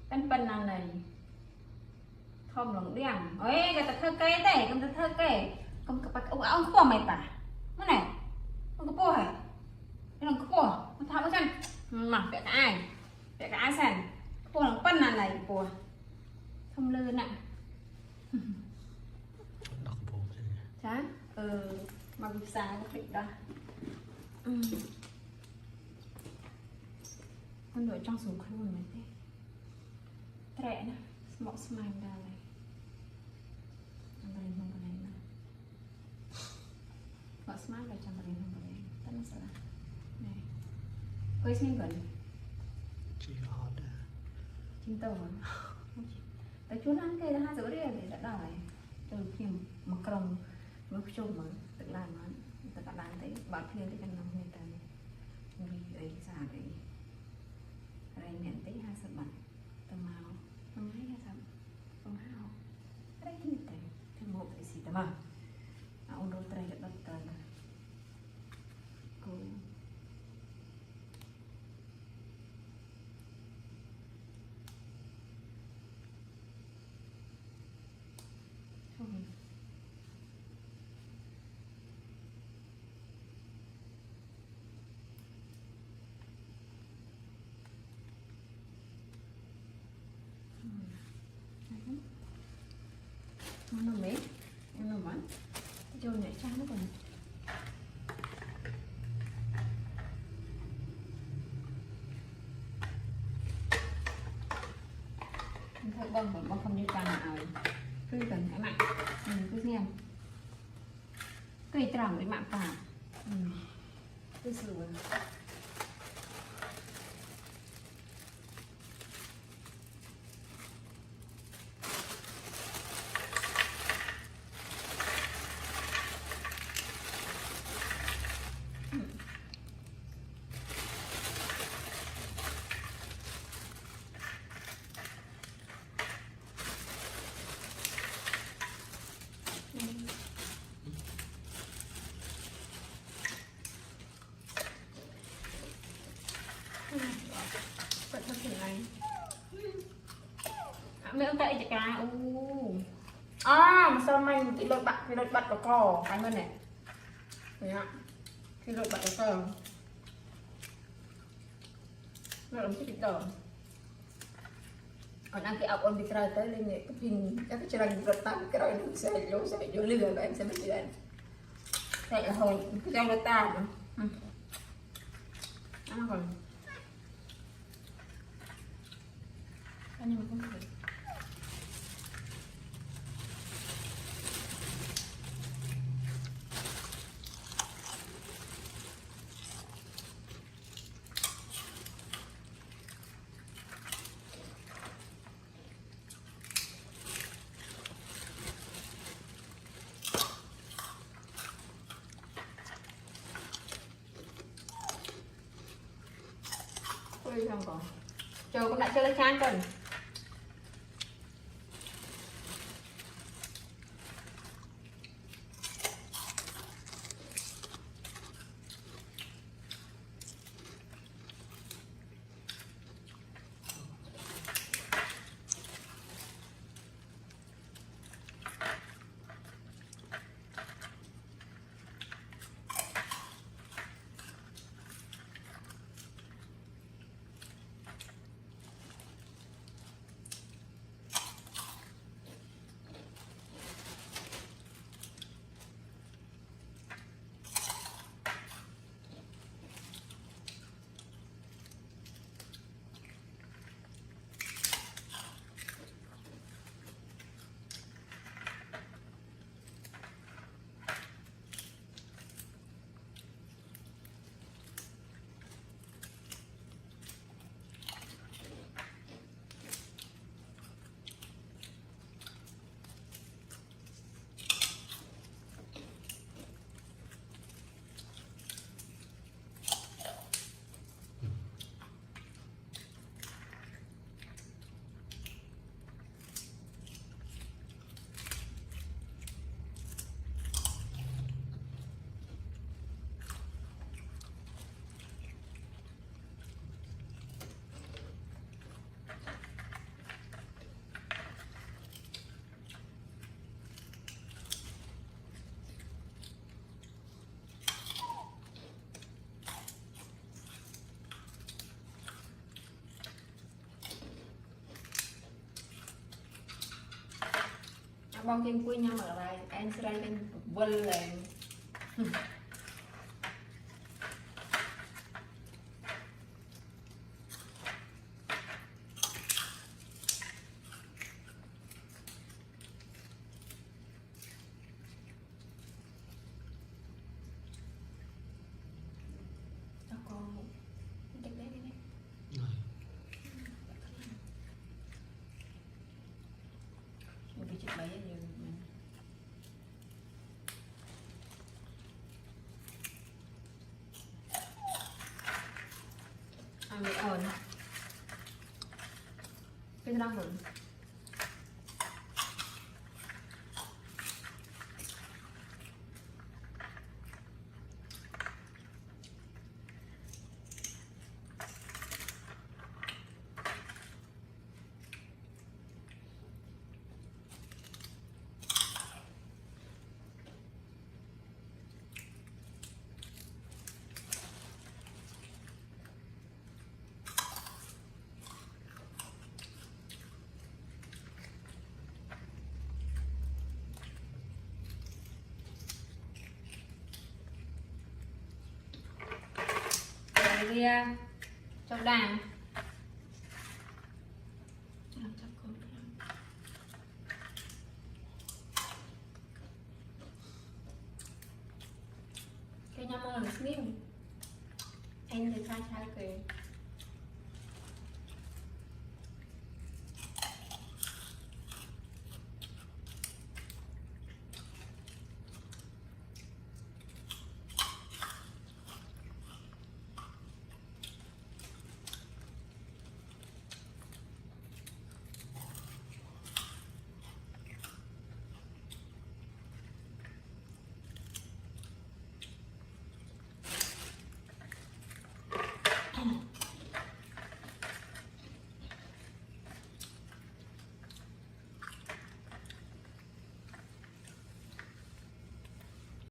เป็นอะไรทอมหลงเดี่ยงเฮ้ยก็จะเธอเก๋แต่ก็จะเธอเก๋ก็กับไปเอาขั้วไม่ป่ะเมื่อไหร่มันก็ป่วยมันก็ป่วยมันทำให้ฉันหมักเปียกไอ้แสนป่วยหลังเป็นอะไรป่วยทำลื่นอ่ะใช่มาบิซาก็ผิดđó con đuổi trong súng khuôn này thế trẻ nè mọc smile ra này trong đây không có này nè mọc smile vào trong đây không có này tất nó sẽ là này hơi xin gần chị hot à chính tàu tại chú ăn cây là hai rưỡi để đã đòi từ khi mà cầm mới chung mà tự làm nó tự làm thấy bảo thiên cái căn nông người ta vì ấy già đấy đây miền tây hai sập mặt tầm màu tầm hai hai sập tầm hao đây thì thế thì một cái gì tầm màu ông đôi tay được bắt tay cô nó mấy em nó bán cho nhảy trang nó còn thôi bông không như trang nào cứ cần cái mạng cứ xem cây trồng với mạng cả cứ sửa mấy ông chạy cá sao mình cái lột bật vào cò cái bên này thấy ạ cái lột bật vào cò nó làm cái đỏ còn ăn cái ốc on bị cày tới lên này cái pin các cái chân lột bật cái rồi nó sẽ vô lừa và em sẽ biết gì đây đây là hồi cái rau lột ta nữa ăn còn nhưng mà không phải không còn chờ con đã chơi lên chan cần bong trên quê nhau mà lại anh sẽ đây bên vân lên cho con cái đấy đi Này. một cái chiếc bấy nhiều ăn bị ổn cái răng rồi ria trong đàn cái nhau mơ là slim anh thì sai sai kìa